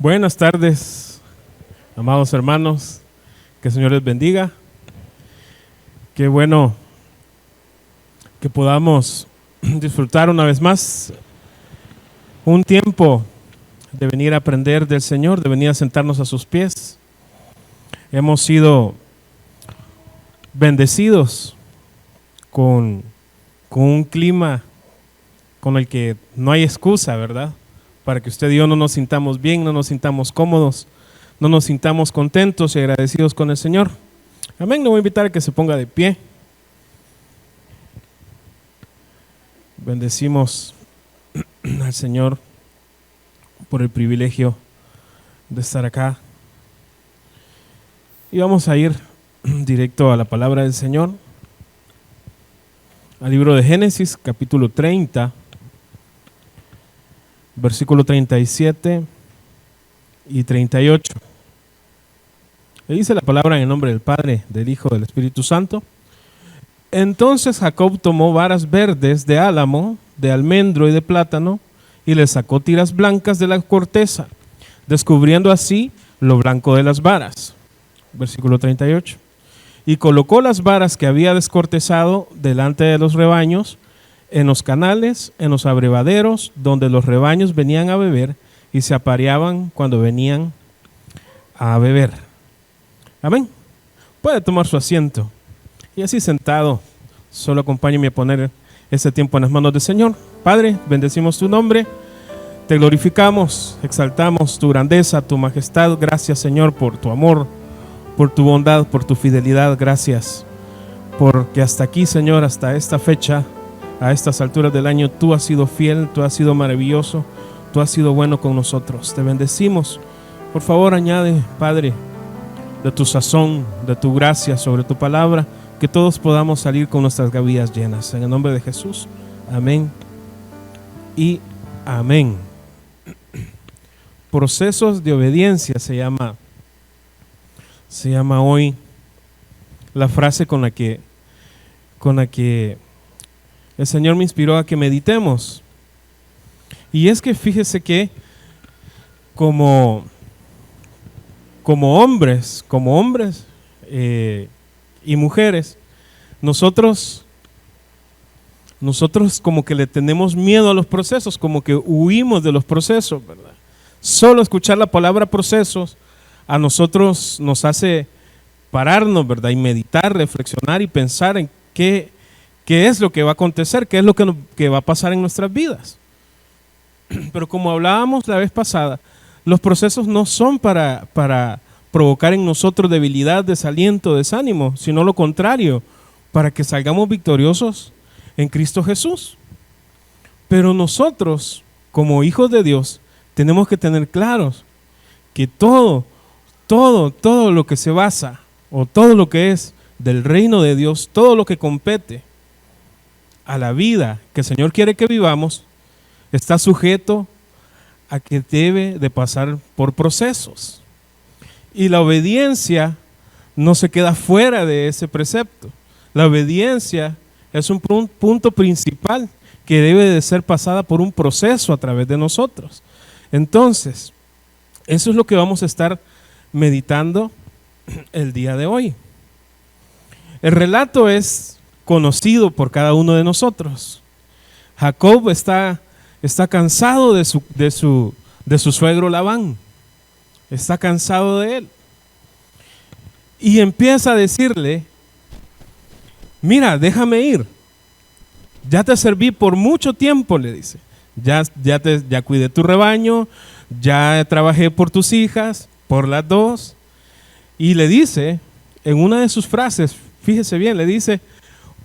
Buenas tardes, amados hermanos, que el Señor les bendiga. Qué bueno que podamos disfrutar una vez más un tiempo de venir a aprender del Señor, de venir a sentarnos a sus pies. Hemos sido bendecidos con un clima con el que no hay excusa, ¿verdad? Para que usted y yo no nos sintamos bien, no nos sintamos cómodos, no nos sintamos contentos y agradecidos con el Señor. Amén. Le voy a invitar a que se ponga de pie. Bendecimos al Señor por el privilegio de estar acá. Y vamos a ir directo a la palabra del Señor, al libro de Génesis, capítulo 30, versículo 37 y 38. Le dice la palabra en el nombre del Padre, del Hijo, del Espíritu Santo. Entonces Jacob tomó varas verdes de álamo, de almendro y de plátano, y le sacó tiras blancas de la corteza, descubriendo así lo blanco de las varas. Versículo 38. Y colocó las varas que había descortezado delante de los rebaños, en los canales, en los abrevaderos, donde los rebaños venían a beber y se apareaban cuando venían a beber. Amén. Puede tomar su asiento. Y así sentado, solo acompáñeme a poner este tiempo en las manos del Señor. Padre, bendecimos tu nombre, te glorificamos, exaltamos tu grandeza, tu majestad. Gracias, Señor, por tu amor, por tu bondad, por tu fidelidad. Gracias porque hasta aquí, Señor, hasta esta fecha, a estas alturas del año, tú has sido fiel, tú has sido maravilloso, tú has sido bueno con nosotros. Te bendecimos. Por favor, añade, Padre, de tu sazón, de tu gracia sobre tu palabra, que todos podamos salir con nuestras gavillas llenas. En el nombre de Jesús, amén y amén. Procesos de obediencia se llama hoy la frase con la que el Señor me inspiró a que meditemos. Y es que fíjese que como hombres y mujeres, nosotros como que le tenemos miedo a los procesos, como que huimos de los procesos, ¿verdad? Solo escuchar la palabra procesos a nosotros nos hace pararnos, ¿verdad? Y meditar, reflexionar y pensar en qué es lo que va a acontecer, qué es lo que va a pasar en nuestras vidas. Pero como hablábamos la vez pasada, los procesos no son para provocar en nosotros debilidad, desaliento, desánimo, sino lo contrario, para que salgamos victoriosos en Cristo Jesús. Pero nosotros, como hijos de Dios, tenemos que tener claros que todo lo que se basa, o todo lo que es del reino de Dios, todo lo que compete a la vida que el Señor quiere que vivamos, está sujeto a que debe de pasar por procesos. Y la obediencia no se queda fuera de ese precepto. La obediencia es un punto principal que debe de ser pasada por un proceso a través de nosotros. Entonces, eso es lo que vamos a estar meditando el día de hoy. El relato es conocido por cada uno de nosotros. Jacob está cansado de su suegro Labán. Está cansado de él. Y empieza a decirle: mira, déjame ir. Ya te serví por mucho tiempo, le dice. Ya cuidé tu rebaño, ya trabajé por tus hijas, por las dos. Y le dice, en una de sus frases, fíjese bien, le dice: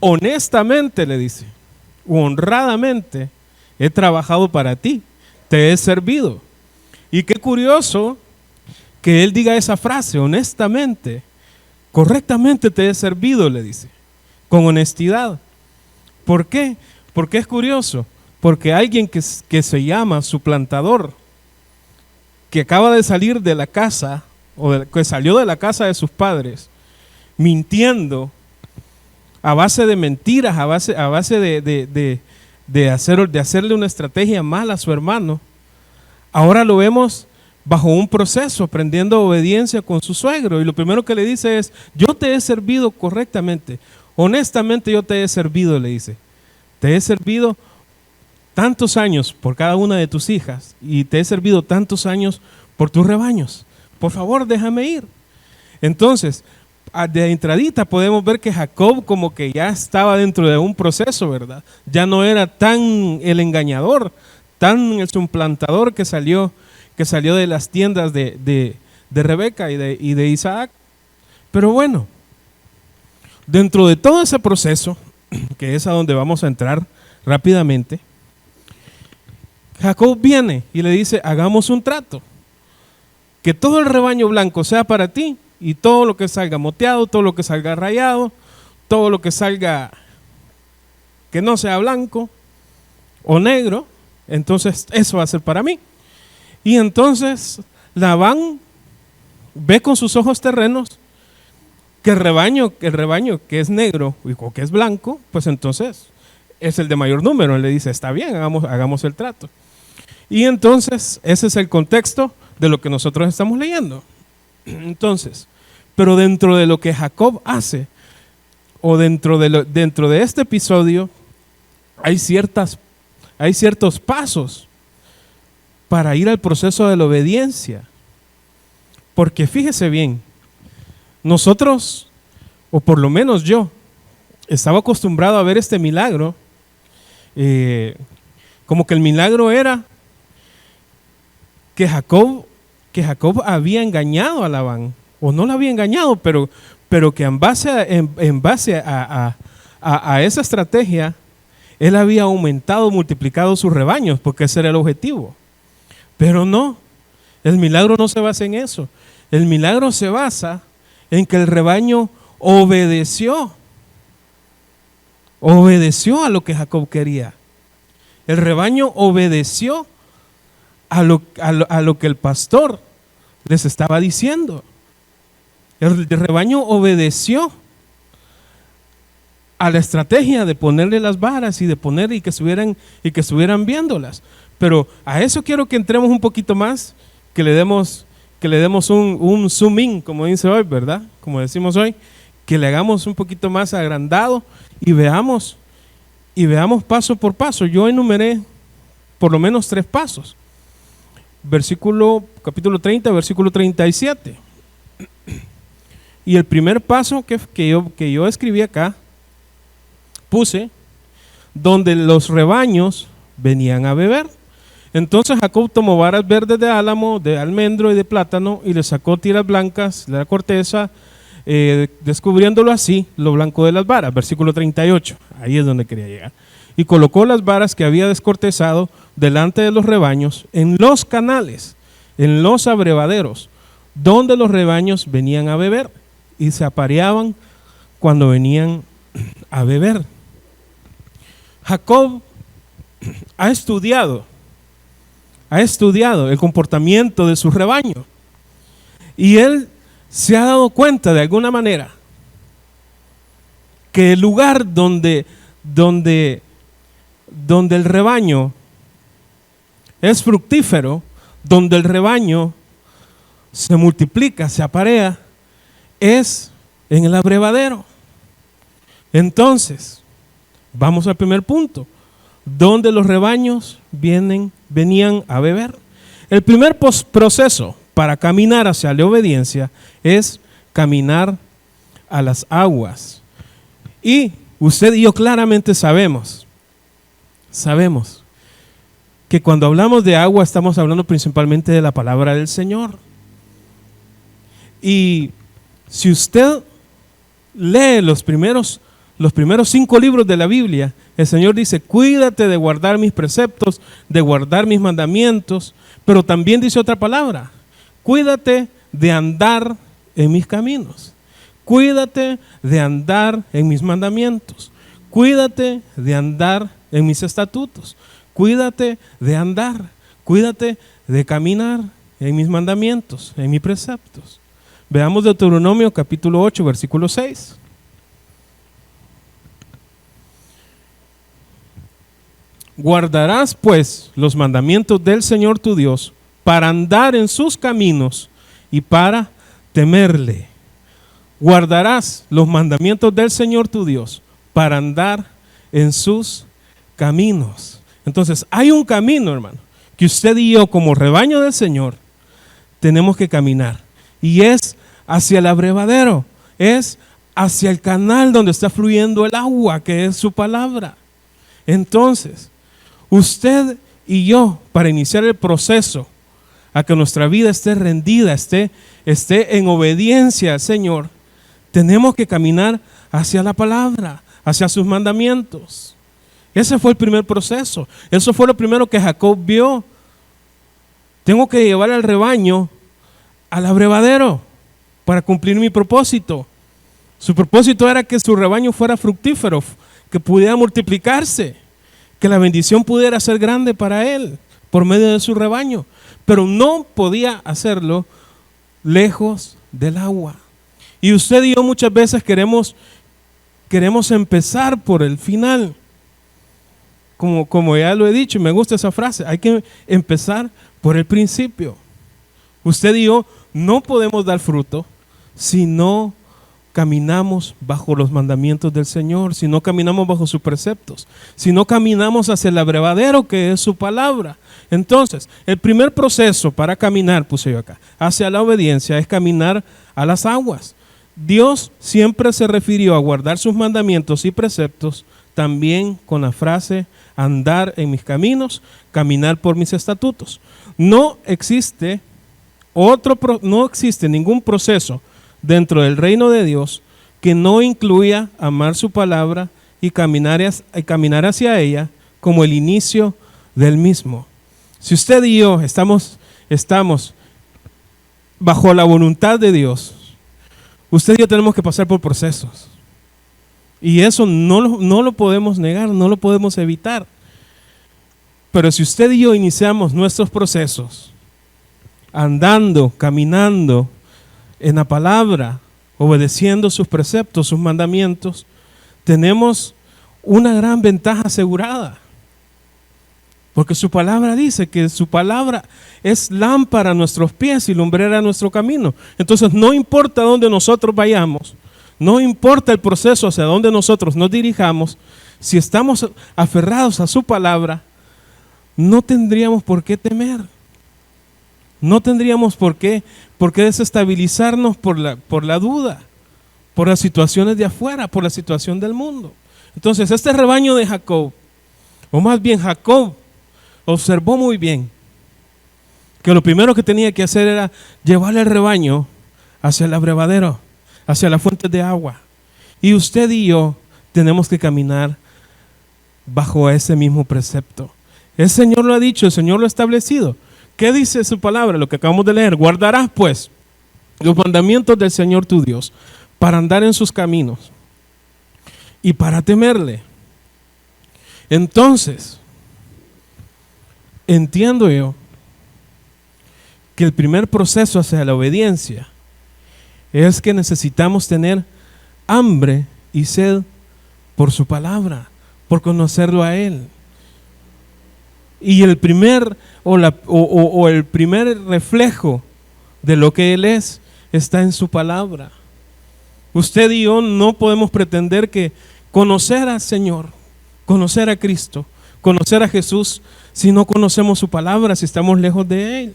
honestamente, le dice, honradamente he trabajado para ti, te he servido. Y qué curioso que él diga esa frase, honestamente, correctamente te he servido, le dice, con honestidad. ¿Por qué? Porque es curioso, porque alguien que se llama suplantador, que acaba de salir de la casa, que salió de la casa de sus padres, mintiendo, a base de mentiras, a base de hacerle una estrategia mala a su hermano, ahora lo vemos bajo un proceso, aprendiendo obediencia con su suegro. Y lo primero que le dice es, yo te he servido correctamente. Honestamente yo te he servido, le dice. Te he servido tantos años por cada una de tus hijas y te he servido tantos años por tus rebaños. Por favor, déjame ir. Entonces, de entradita podemos ver que Jacob como que ya estaba dentro de un proceso, ¿verdad? Ya no era tan el engañador, tan el suplantador que salió de las tiendas de Rebeca y de Isaac. Pero bueno, dentro de todo ese proceso, que es a donde vamos a entrar rápidamente, Jacob viene y le dice, hagamos un trato, que todo el rebaño blanco sea para ti y todo lo que salga moteado, todo lo que salga rayado, todo lo que salga que no sea blanco o negro, entonces eso va a ser para mí. Y entonces Labán ve con sus ojos terrenos que el rebaño que es negro o que es blanco, pues entonces es el de mayor número. Él le dice, está bien, hagamos el trato. Y entonces ese es el contexto de lo que nosotros estamos leyendo. Entonces, pero dentro de lo que Jacob hace, o dentro de este episodio, hay ciertos pasos para ir al proceso de la obediencia. Porque fíjese bien, nosotros, o por lo menos yo, estaba acostumbrado a ver este milagro, como que el milagro era que Jacob había engañado a Labán, o no lo había engañado, pero que en base a esa estrategia, él había aumentado, multiplicado sus rebaños, porque ese era el objetivo. Pero no, el milagro no se basa en eso. El milagro se basa en que el rebaño obedeció a lo que Jacob quería. El rebaño obedeció a lo que el pastor les estaba diciendo. El rebaño obedeció a la estrategia de ponerle las varas y que estuvieran viéndolas. Pero a eso quiero que entremos un poquito más, que le demos un zoom in, como dice hoy, ¿verdad? Como decimos hoy, que le hagamos un poquito más agrandado y veamos paso por paso. Yo enumeré por lo menos 3 pasos. Capítulo 30, versículo 37. Y el primer paso que yo escribí acá, puse, donde los rebaños venían a beber. Entonces Jacob tomó varas verdes de álamo, de almendro y de plátano, y le sacó tiras blancas de la corteza, descubriéndolo así lo blanco de las varas. Versículo 38, ahí es donde quería llegar. Y colocó las varas que había descortezado delante de los rebaños en los canales, en los abrevaderos, donde los rebaños venían a beber, y se apareaban cuando venían a beber. Jacob ha estudiado el comportamiento de su rebaño, y él se ha dado cuenta de alguna manera que el lugar donde el rebaño es fructífero, donde el rebaño se multiplica, se aparea, es en el abrevadero. Entonces, vamos al primer punto, donde los rebaños venían a beber. El primer proceso para caminar hacia la obediencia es caminar a las aguas. Y usted y yo claramente sabemos que cuando hablamos de agua estamos hablando principalmente de la palabra del Señor. Y si usted lee los primeros 5 libros de la Biblia, el Señor dice, cuídate de guardar mis preceptos, de guardar mis mandamientos, pero también dice otra palabra, cuídate de andar en mis caminos, cuídate de andar en mis mandamientos, cuídate de andar en mis estatutos, cuídate de caminar en mis mandamientos, en mis preceptos. Veamos Deuteronomio capítulo 8, versículo 6. Guardarás pues los mandamientos del Señor tu Dios para andar en sus caminos y para temerle. Guardarás los mandamientos del Señor tu Dios para andar en sus caminos. Entonces, hay un camino, hermano, que usted y yo como rebaño del Señor tenemos que caminar. Y es hacia el abrevadero, es hacia el canal donde está fluyendo el agua, que es su palabra. Entonces, usted y yo, para iniciar el proceso a que nuestra vida esté rendida, esté en obediencia al Señor, tenemos que caminar hacia la palabra, hacia sus mandamientos. Ese fue el primer proceso. Eso fue lo primero que Jacob vio. Tengo que llevar al rebaño al abrevadero para cumplir mi propósito. Su propósito era que su rebaño fuera fructífero, que pudiera multiplicarse, que la bendición pudiera ser grande para él por medio de su rebaño. Pero no podía hacerlo lejos del agua. Y usted y yo muchas veces queremos empezar por el final. Como ya lo he dicho, y me gusta esa frase, hay que empezar por el principio. Usted y yo no podemos dar fruto si no caminamos bajo los mandamientos del Señor, si no caminamos bajo sus preceptos, si no caminamos hacia el abrevadero que es su palabra. Entonces, el primer proceso para caminar, puse yo acá, hacia la obediencia es caminar a las aguas. Dios siempre se refirió a guardar sus mandamientos y preceptos también con la frase andar en mis caminos, caminar por mis estatutos. No existe ningún proceso dentro del reino de Dios que no incluya amar su palabra y caminar hacia ella como el inicio del mismo. Si usted y yo estamos bajo la voluntad de Dios, usted y yo tenemos que pasar por procesos. Y eso no lo podemos negar, no lo podemos evitar. Pero si usted y yo iniciamos nuestros procesos andando, caminando en la palabra, obedeciendo sus preceptos, sus mandamientos, tenemos una gran ventaja asegurada. Porque su palabra dice que su palabra es lámpara a nuestros pies y lumbrera a nuestro camino. Entonces no importa dónde nosotros vayamos, no importa el proceso hacia donde nosotros nos dirijamos, si estamos aferrados a su palabra, no tendríamos por qué temer. No tendríamos por qué desestabilizarnos por la duda, por las situaciones de afuera, por la situación del mundo. Entonces este rebaño de Jacob, o más bien Jacob, observó muy bien que lo primero que tenía que hacer era llevarle el rebaño hacia el abrevadero, hacia la fuente de agua. Y usted y yo tenemos que caminar bajo ese mismo precepto. El Señor lo ha dicho, el Señor lo ha establecido. ¿Qué dice su palabra? Lo que acabamos de leer. Guardarás pues los mandamientos del Señor tu Dios para andar en sus caminos y para temerle. Entonces, entiendo yo que el primer proceso hacia la obediencia es que necesitamos tener hambre y sed por su palabra, por conocerlo a Él. Y el primer el primer reflejo de lo que Él es está en su palabra. Usted y yo no podemos pretender que conocer al Señor, conocer a Cristo, conocer a Jesús, si no conocemos su palabra, si estamos lejos de Él.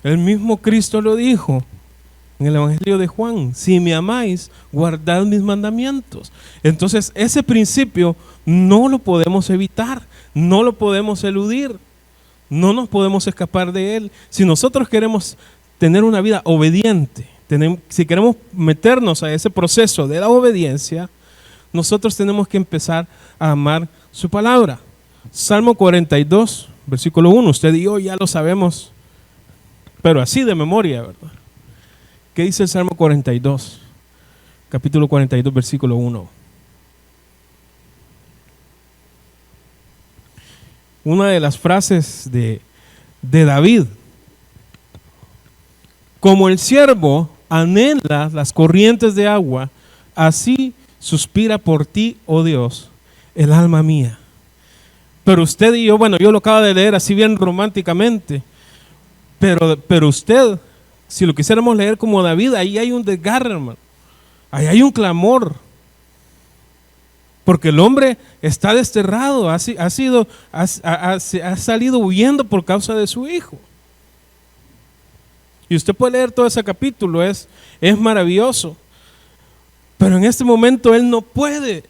El mismo Cristo lo dijo en el Evangelio de Juan: si me amáis, guardad mis mandamientos. Entonces ese principio no lo podemos evitar, no lo podemos eludir, no nos podemos escapar de él. Si nosotros queremos tener una vida obediente, si queremos meternos a ese proceso de la obediencia, nosotros tenemos que empezar a amar su palabra. Salmo 42, versículo 1, usted y yo ya lo sabemos, pero así de memoria, ¿verdad? ¿Qué dice el Salmo 42? Capítulo 42, versículo 1. Una de las frases de David: como el siervo anhela las corrientes de agua, así suspira por ti, oh Dios, el alma mía. Pero usted y yo, bueno, yo lo acabo de leer así bien románticamente, Pero usted, si lo quisiéramos leer como David, ahí hay un desgarre, hermano. Ahí hay un clamor. Porque el hombre está desterrado, ha salido huyendo por causa de su hijo. Y usted puede leer todo ese capítulo, es maravilloso. Pero en este momento él no puede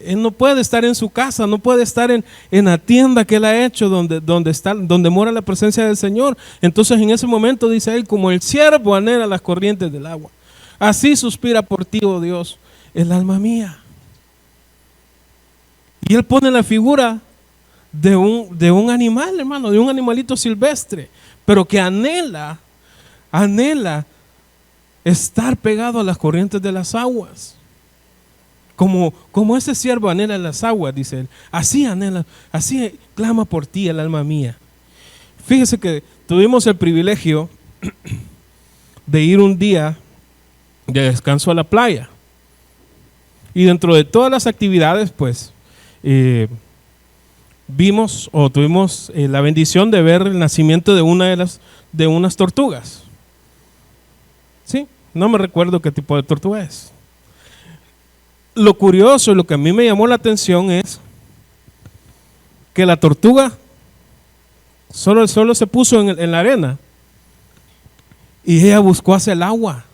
estar en su casa, no puede estar en la tienda que él ha hecho donde mora la presencia del Señor. Entonces en ese momento dice él, como el siervo anhela las corrientes del agua, así suspira por ti, oh Dios, el alma mía. Y él pone la figura de un animal, hermano, de un animalito silvestre, pero que anhela estar pegado a las corrientes de las aguas. Como ese siervo anhela las aguas, dice él, así clama por ti el alma mía. Fíjese que tuvimos el privilegio de ir un día de descanso a la playa. Y dentro de todas las actividades, pues, tuvimos la bendición de ver el nacimiento de unas tortugas. ¿Sí? No me recuerdo qué tipo de tortuga es. Lo curioso y lo que a mí me llamó la atención es que la tortuga solo se puso en la arena y ella buscó hacia el agua,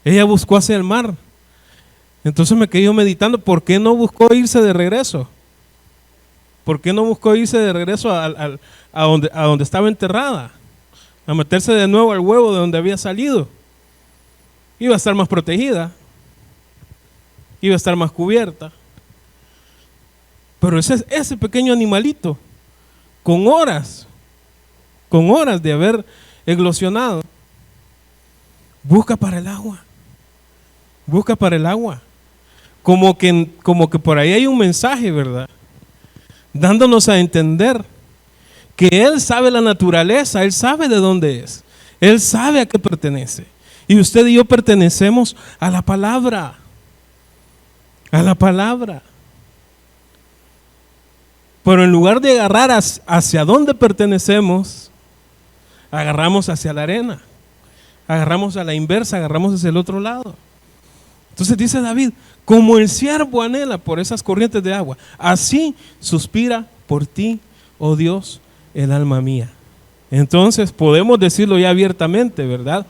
ella buscó hacia el mar. Entonces me quedé meditando, ¿por qué no buscó irse de regreso? ¿Por qué no buscó irse de regreso a donde estaba enterrada? A meterse de nuevo al huevo de donde había salido. Iba a estar más protegida, iba a estar más cubierta. Pero ese pequeño animalito, con horas de haber eclosionado, busca para el agua. Como que por ahí hay un mensaje, ¿verdad? Dándonos a entender que Él sabe la naturaleza, Él sabe de dónde es, Él sabe a qué pertenece. Y usted y yo pertenecemos a la palabra. A la palabra. Pero en lugar de agarrar hacia dónde pertenecemos, agarramos hacia la arena. Agarramos a la inversa, agarramos hacia el otro lado. Entonces dice David, como el siervo anhela por esas corrientes de agua, así suspira por ti, oh Dios, el alma mía. Entonces podemos decirlo ya abiertamente, ¿verdad?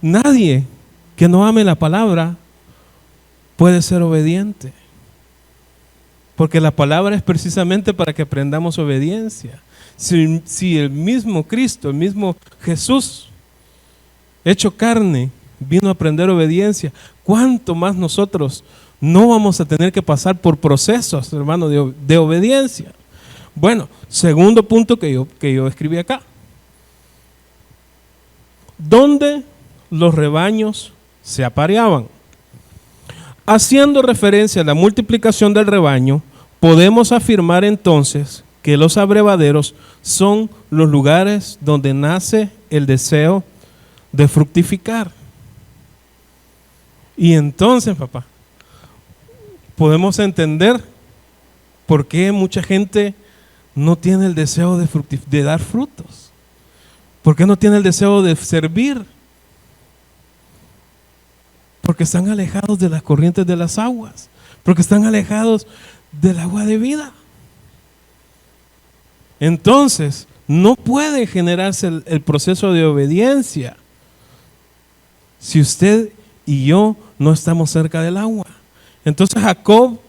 Nadie que no ame la palabra puede ser obediente. Porque la palabra es precisamente para que aprendamos obediencia. Si el mismo Cristo, el mismo Jesús, hecho carne, vino a aprender obediencia, ¿cuánto más nosotros no vamos a tener que pasar por procesos, hermano, de obediencia? Bueno, segundo punto que yo escribí acá. ¿Dónde los rebaños se apareaban? Haciendo referencia a la multiplicación del rebaño, podemos afirmar entonces que los abrevaderos son los lugares donde nace el deseo de fructificar. Y entonces, papá, podemos entender por qué mucha gente no tiene el deseo de dar frutos. ¿Por qué no tiene el deseo de servir? Porque están alejados de las corrientes de las aguas, porque están alejados del agua de vida. Entonces, no puede generarse el proceso de obediencia si usted y yo no estamos cerca del agua. Entonces Jacob,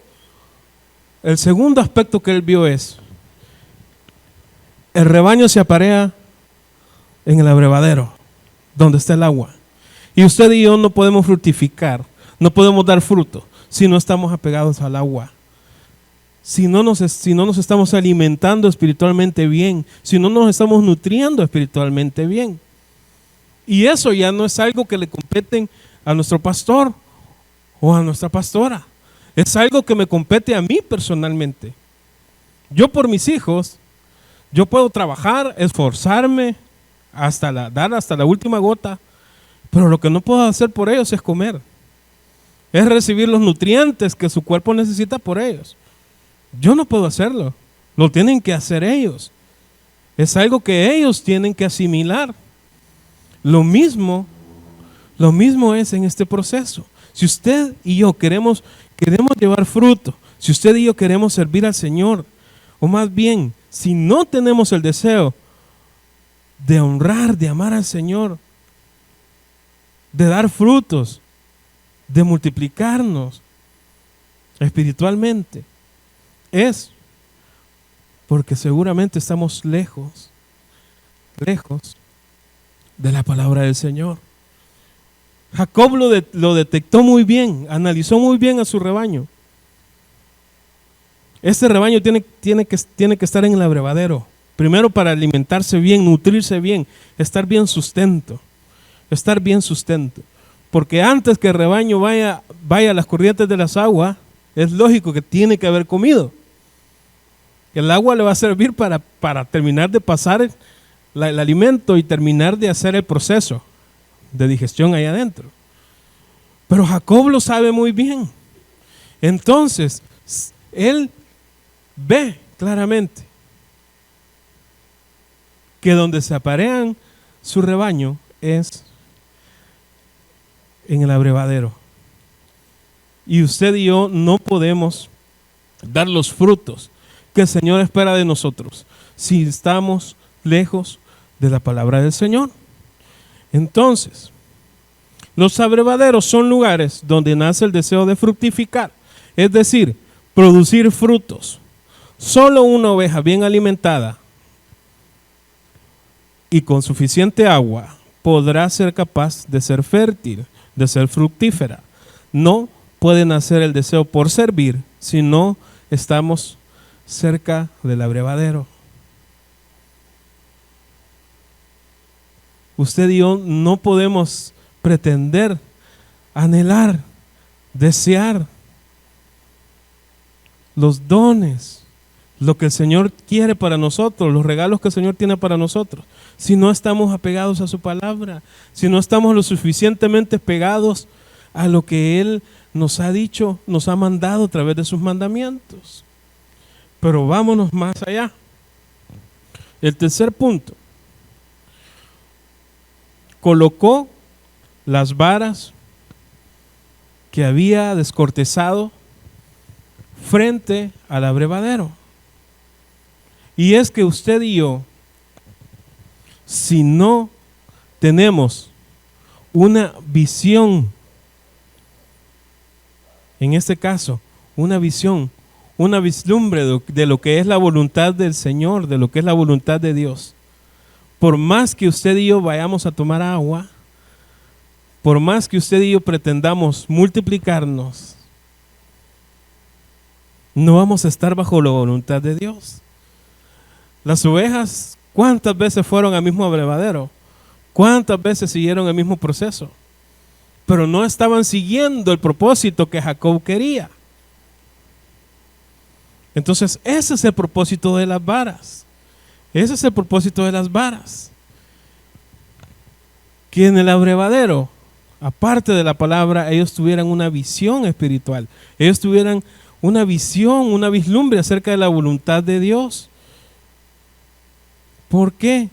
el segundo aspecto que él vio es, el rebaño se aparea en el abrevadero, donde está el agua. Y usted y yo no podemos fructificar, no podemos dar fruto si no estamos apegados al agua. Si no nos estamos alimentando espiritualmente bien, si no nos estamos nutriendo espiritualmente bien. Y eso ya no es algo que le competen a nuestro pastor o a nuestra pastora. Es algo que me compete a mí personalmente. Yo por mis hijos, yo puedo trabajar, esforzarme, dar hasta la última gota, pero lo que no puedo hacer por ellos es comer. Es recibir los nutrientes que su cuerpo necesita por ellos. Yo no puedo hacerlo, lo tienen que hacer ellos. Es algo que ellos tienen que asimilar. Lo mismo es en este proceso. Si usted y yo queremos llevar fruto, si usted y yo queremos servir al Señor, o más bien, si no tenemos el deseo de honrar, de amar al Señor, de dar frutos, de multiplicarnos espiritualmente, es porque seguramente estamos lejos de la palabra del Señor. Jacob lo detectó muy bien, analizó muy bien a su rebaño. Este rebaño tiene que estar en el abrevadero, primero para alimentarse bien, nutrirse bien, estar bien sustento, porque antes que el rebaño vaya a las corrientes de las aguas, es lógico que tiene que haber comido. El agua le va a servir para terminar de pasar el alimento y terminar de hacer el proceso de digestión ahí adentro. Pero Jacob lo sabe muy bien. Entonces, él ve claramente que donde se aparean su rebaño es en el abrevadero. Y usted y yo no podemos dar los frutos que el Señor espera de nosotros si estamos lejos de la palabra del Señor. Entonces, los abrevaderos son lugares donde nace el deseo de fructificar, es decir, producir frutos. Solo una oveja bien alimentada y con suficiente agua podrá ser capaz de ser fértil, de ser fructífera. No puede nacer el deseo por servir si no estamos cerca del abrevadero. Usted y yo no podemos pretender, anhelar, desear los dones, lo que el Señor quiere para nosotros, los regalos que el Señor tiene para nosotros, si no estamos apegados a su palabra, si no estamos lo suficientemente pegados a lo que Él nos ha dicho, nos ha mandado a través de sus mandamientos. Pero vámonos más allá. El tercer punto. Colocó las varas que había descortezado frente al abrevadero. Y es que usted y yo, si no tenemos una visión, en este caso, una visión, una vislumbre de lo que es la voluntad del Señor, de lo que es la voluntad de Dios, por más que usted y yo vayamos a tomar agua, por más que usted y yo pretendamos multiplicarnos, no vamos a estar bajo la voluntad de Dios. Las ovejas, ¿cuántas veces fueron al mismo abrevadero? ¿Cuántas veces siguieron el mismo proceso? Pero no estaban siguiendo el propósito que Jacob quería. Entonces, ese es el propósito de las varas. Ese es el propósito de las varas. Que en el abrevadero, aparte de la palabra, ellos tuvieran una visión espiritual. Ellos tuvieran una visión, una vislumbre acerca de la voluntad de Dios. ¿Por qué?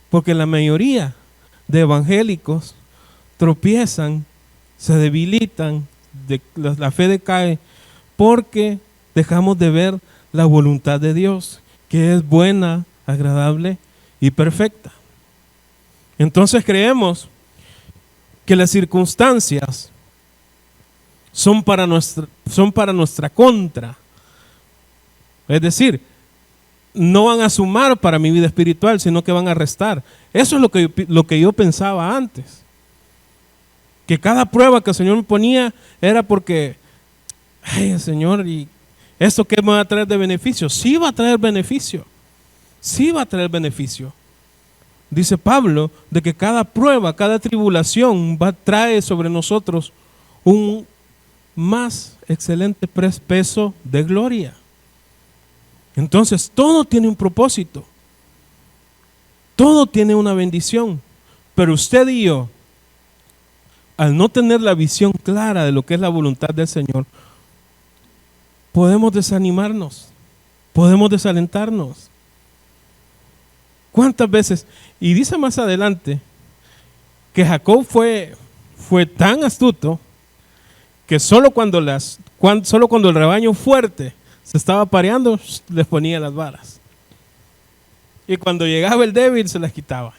Porque la mayoría de evangélicos tropiezan, se debilitan, la fe decae, porque dejamos de ver la voluntad de Dios, que es buena, agradable y perfecta. Entonces creemos que las circunstancias son para nuestra contra. Es decir, no van a sumar para mi vida espiritual, sino que van a restar. Eso es lo que yo pensaba antes. Que cada prueba que el Señor me ponía era porque, ay, Señor, ¿y esto qué me va a traer de beneficio? Sí va a traer beneficio. Sí va a traer beneficio. Dice Pablo de que cada prueba, cada tribulación trae sobre nosotros un más excelente peso de gloria. Entonces todo tiene un propósito. Todo tiene una bendición. Pero usted y yo, al no tener la visión clara de lo que es la voluntad del Señor, podemos desanimarnos, podemos desalentarnos. ¿Cuántas veces? Y dice más adelante que Jacob fue tan astuto que solo cuando el rebaño fuerte se estaba pareando, les ponía las varas. Y cuando llegaba el débil, se las quitaba.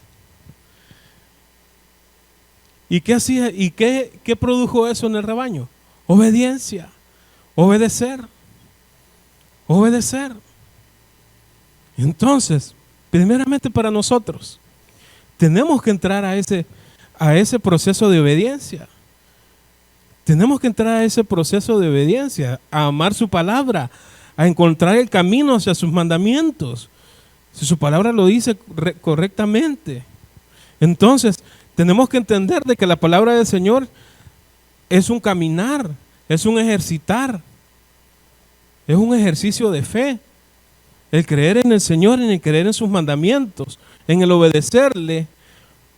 ¿Y qué hacía? ¿Y qué produjo eso en el rebaño? Obediencia, obedecer. Entonces, primeramente para nosotros, tenemos que entrar a ese proceso de obediencia. Tenemos que entrar a ese proceso de obediencia, a amar su palabra, a encontrar el camino hacia sus mandamientos. Si su palabra lo dice correctamente. Entonces, tenemos que entender de que la palabra del Señor es un caminar, es un ejercitar, es un ejercicio de fe. El creer en el Señor, en el creer en sus mandamientos, en el obedecerle,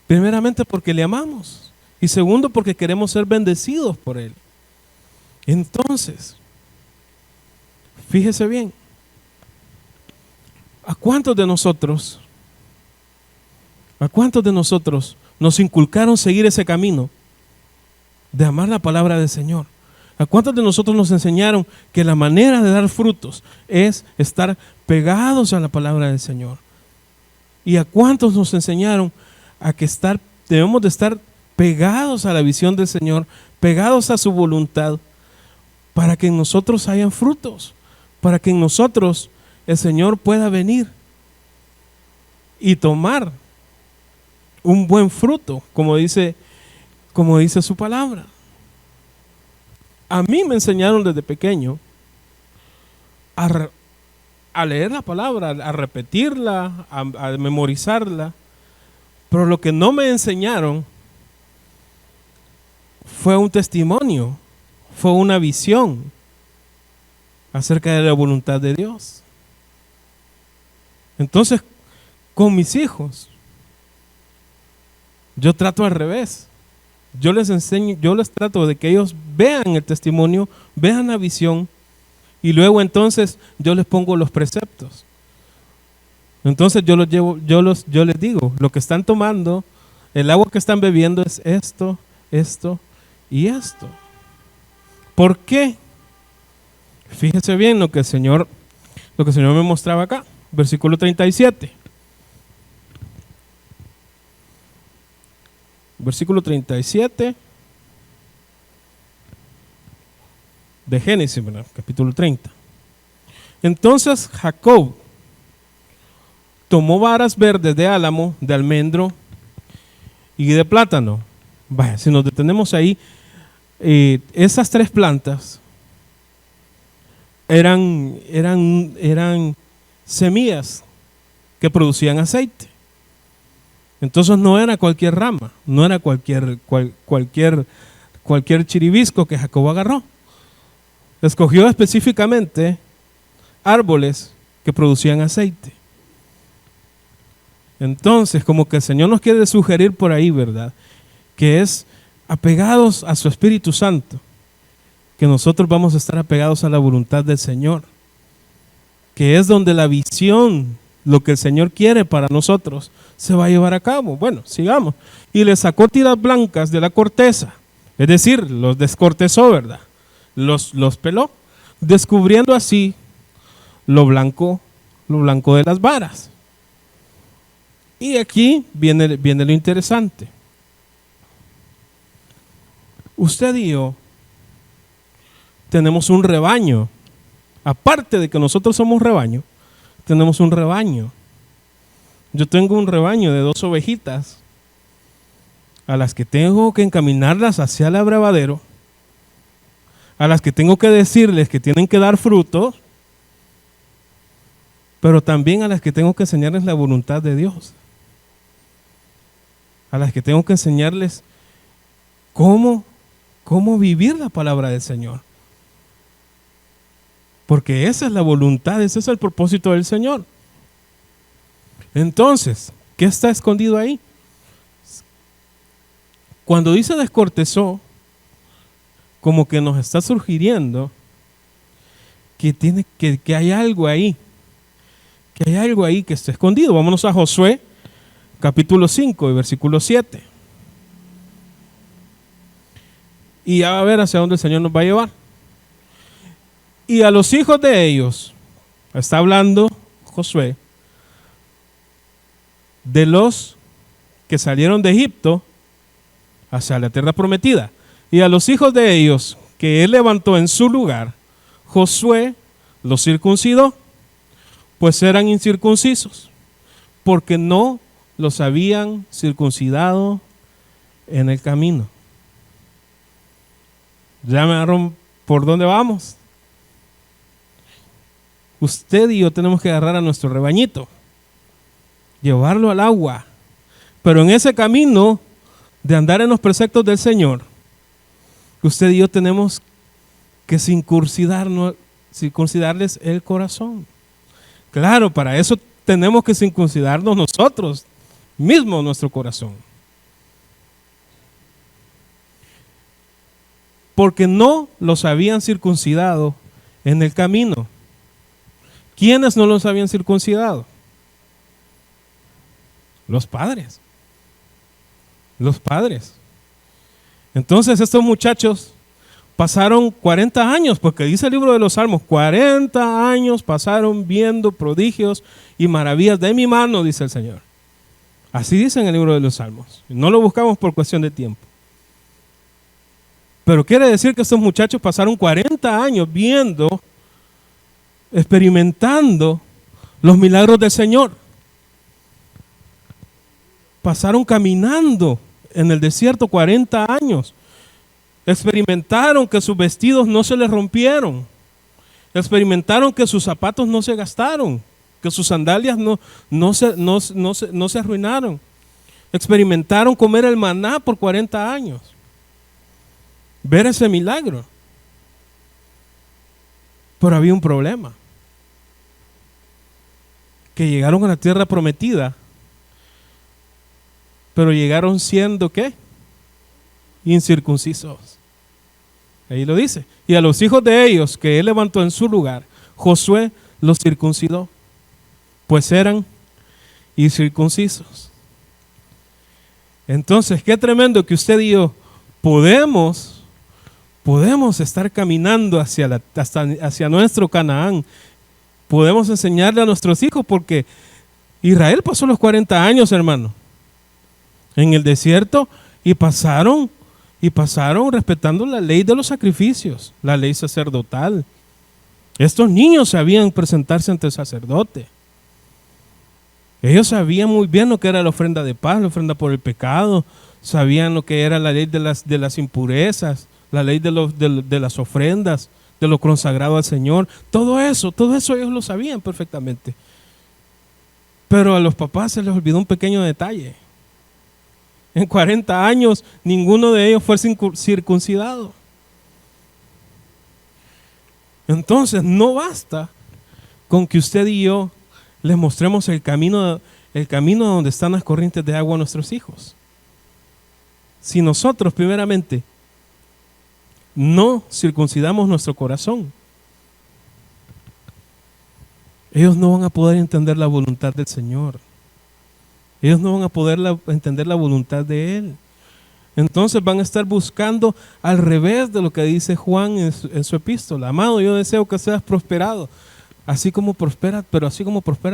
primeramente porque le amamos y segundo porque queremos ser bendecidos por Él. Entonces, fíjese bien, ¿a cuántos de nosotros nos inculcaron seguir ese camino de amar la palabra del Señor? ¿A cuántos de nosotros nos enseñaron que la manera de dar frutos es estar pegados a la palabra del Señor? ¿Y a cuántos nos enseñaron a que debemos de estar pegados a la visión del Señor, pegados a su voluntad, para que en nosotros hayan frutos, para que en nosotros el Señor pueda venir y tomar un buen fruto, como dice su palabra? A mí me enseñaron desde pequeño a leer la palabra, a repetirla, a memorizarla, pero lo que no me enseñaron fue un testimonio, fue una visión acerca de la voluntad de Dios. Entonces, con mis hijos, yo trato al revés. Yo les trato de que ellos vean el testimonio, vean la visión, y luego entonces yo les pongo los preceptos. Entonces yo les digo, lo que están tomando, el agua que están bebiendo es esto, esto y esto. ¿Por qué? Fíjese bien lo que el Señor me mostraba acá, versículo 37. Versículo 37 de Génesis, ¿verdad? Capítulo 30. Entonces Jacob tomó varas verdes de álamo, de almendro y de plátano. Vaya, si nos detenemos ahí, esas tres plantas eran semillas que producían aceite. Entonces no era cualquier rama, no era cualquier chiribisco que Jacob agarró. Escogió específicamente árboles que producían aceite. Entonces, como que el Señor nos quiere sugerir por ahí, ¿verdad? Que es apegados a su Espíritu Santo, que nosotros vamos a estar apegados a la voluntad del Señor, que es donde la visión, lo que el Señor quiere para nosotros, se va a llevar a cabo. Bueno, sigamos. Y le sacó tiras blancas de la corteza, es decir, los descortezó, ¿verdad? Los peló, descubriendo así lo blanco de las varas. Y aquí viene lo interesante. Usted y yo tenemos un rebaño. Aparte de que nosotros somos rebaño, tenemos un rebaño. Yo tengo un rebaño de 2 ovejitas a las que tengo que encaminarlas hacia el abrevadero, a las que tengo que decirles que tienen que dar frutos, pero también a las que tengo que enseñarles la voluntad de Dios, a las que tengo que enseñarles cómo vivir la palabra del Señor. Porque esa es la voluntad, ese es el propósito del Señor. Entonces, ¿qué está escondido ahí? Cuando dice descortezó, como que nos está sugiriendo que hay algo ahí que hay algo ahí que está escondido. Vámonos a Josué, capítulo 5, versículo 7. Y ya va a ver hacia dónde el Señor nos va a llevar. Y a los hijos de ellos, está hablando Josué, de los que salieron de Egipto hacia la tierra prometida. Y a los hijos de ellos que él levantó en su lugar, Josué los circuncidó, pues eran incircuncisos, porque no los habían circuncidado en el camino. ¿Ya me agarraron por dónde vamos? Usted y yo tenemos que agarrar a nuestro rebañito, llevarlo al agua, pero en ese camino de andar en los preceptos del Señor, usted y yo tenemos que circuncidarles el corazón. Claro, para eso tenemos que circuncidarnos nosotros mismos nuestro corazón. Porque no los habían circuncidado en el camino. ¿Quiénes no los habían circuncidado? Los padres. Los padres. Entonces estos muchachos pasaron 40 años, porque dice el libro de los Salmos, 40 años pasaron viendo prodigios y maravillas de mi mano, dice el Señor. Así dice en el libro de los Salmos. No lo buscamos por cuestión de tiempo. Pero quiere decir que estos muchachos pasaron 40 años viendo, experimentando los milagros del Señor. Pasaron caminando en el desierto 40 años. Experimentaron que sus vestidos no se les rompieron. Experimentaron que sus zapatos no se gastaron, que sus sandalias no se arruinaron. Experimentaron comer el maná por 40 años. Ver ese milagro. Pero había un problema. Que llegaron a la tierra prometida, pero llegaron siendo ¿qué? Incircuncisos. Ahí lo dice. Y a los hijos de ellos que él levantó en su lugar, Josué los circuncidó, pues eran incircuncisos. Entonces, qué tremendo que usted y yo podemos estar caminando hacia nuestro Canaán. Podemos enseñarle a nuestros hijos, porque Israel pasó los 40 años, hermano, en el desierto, y pasaron respetando la ley de los sacrificios, la ley sacerdotal. Estos niños sabían presentarse ante el sacerdote. Ellos sabían muy bien lo que era la ofrenda de paz, la ofrenda por el pecado, sabían lo que era la ley de las impurezas, la ley de las ofrendas, de lo consagrado al Señor. Todo eso ellos lo sabían perfectamente. Pero a los papás se les olvidó un pequeño detalle. En 40 años ninguno de ellos fue circuncidado. Entonces no basta con que usted y yo les mostremos el camino donde están las corrientes de agua a nuestros hijos. Si nosotros primeramente no circuncidamos nuestro corazón, ellos no van a poder entender la voluntad del Señor. Ellos no van a poder entender la voluntad de Él. Entonces van a estar buscando al revés de lo que dice Juan en su epístola. Amado, yo deseo que seas prosperado, así como prospera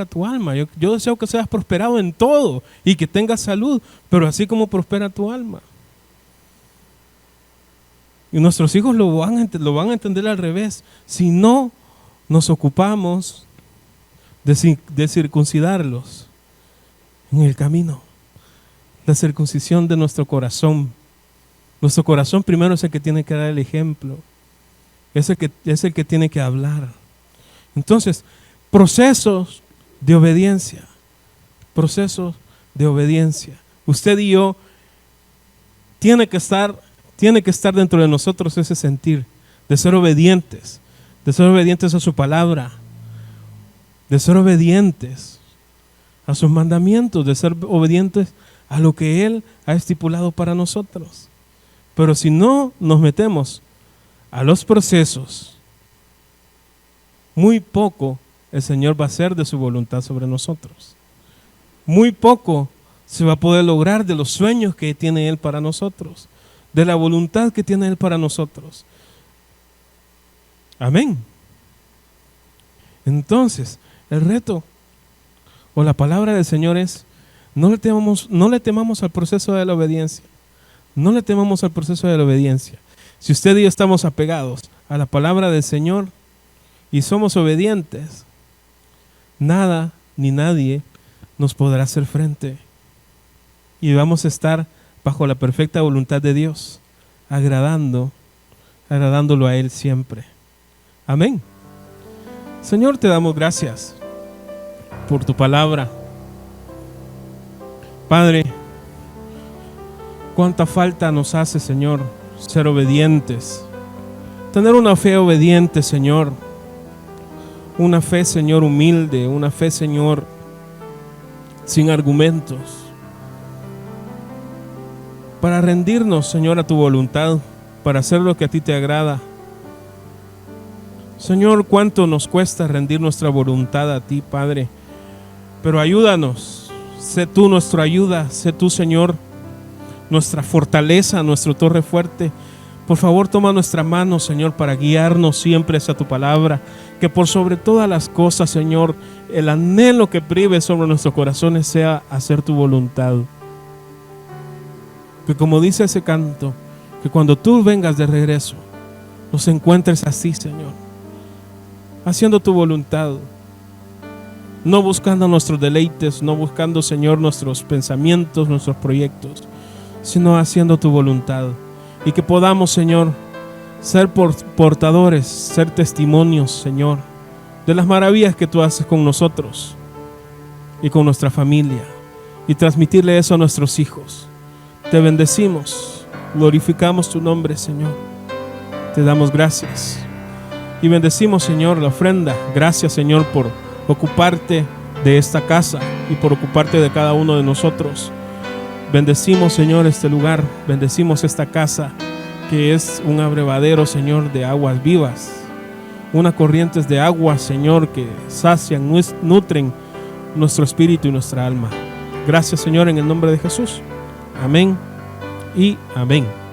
tu alma. Yo deseo que seas prosperado en todo y que tengas salud, pero así como prospera tu alma. Y nuestros hijos lo van a entender al revés. Si no nos ocupamos de circuncidarlos en el camino, la circuncisión de nuestro corazón. Nuestro corazón primero es el que tiene que dar el ejemplo, es el que tiene que hablar. Entonces, procesos de obediencia, Usted y yo tiene que estar dentro de nosotros ese sentir de ser obedientes a su palabra, de ser obedientes a sus mandamientos, de ser obedientes a lo que Él ha estipulado para nosotros. Pero si no nos metemos a los procesos, muy poco el Señor va a hacer de su voluntad sobre nosotros. Muy poco se va a poder lograr de los sueños que tiene Él para nosotros, de la voluntad que tiene Él para nosotros. Amén. Entonces, el reto o la palabra del Señor es: no le temamos al proceso de la obediencia. No le temamos al proceso de la obediencia. Si usted y yo estamos apegados a la palabra del Señor y somos obedientes, nada ni nadie nos podrá hacer frente. Y vamos a estar bajo la perfecta voluntad de Dios, agradándolo a Él siempre. Amén. Señor, te damos gracias por tu palabra. Padre, cuánta falta nos hace, Señor, ser obedientes. Tener una fe obediente, Señor. Una fe, Señor, humilde. Una fe, Señor, sin argumentos. Para rendirnos, Señor, a tu voluntad. Para hacer lo que a ti te agrada. Señor, cuánto nos cuesta rendir nuestra voluntad a ti, Padre. Pero ayúdanos. Sé tú nuestra ayuda. Sé tú, Señor, nuestra fortaleza, nuestro torre fuerte. Por favor, toma nuestra mano, Señor, para guiarnos siempre hacia tu palabra. Que por sobre todas las cosas, Señor, el anhelo que prive sobre nuestros corazones sea hacer tu voluntad. Que como dice ese canto, que cuando tú vengas de regreso, nos encuentres así, Señor, haciendo tu voluntad. No buscando nuestros deleites, no buscando, Señor, nuestros pensamientos, nuestros proyectos, sino haciendo tu voluntad. Y que podamos, Señor, ser portadores, ser testimonios, Señor, de las maravillas que tú haces con nosotros y con nuestra familia, y transmitirle eso a nuestros hijos. Te bendecimos, glorificamos tu nombre, Señor. Te damos gracias y bendecimos, Señor, la ofrenda. Gracias, Señor, por ocuparte de esta casa y por ocuparte de cada uno de nosotros. Bendecimos, Señor, este lugar, bendecimos esta casa, que es un abrevadero, Señor, de aguas vivas, unas corrientes de agua, Señor, que sacian, nutren nuestro espíritu y nuestra alma. Gracias, Señor, en el nombre de Jesús. Amén y amén.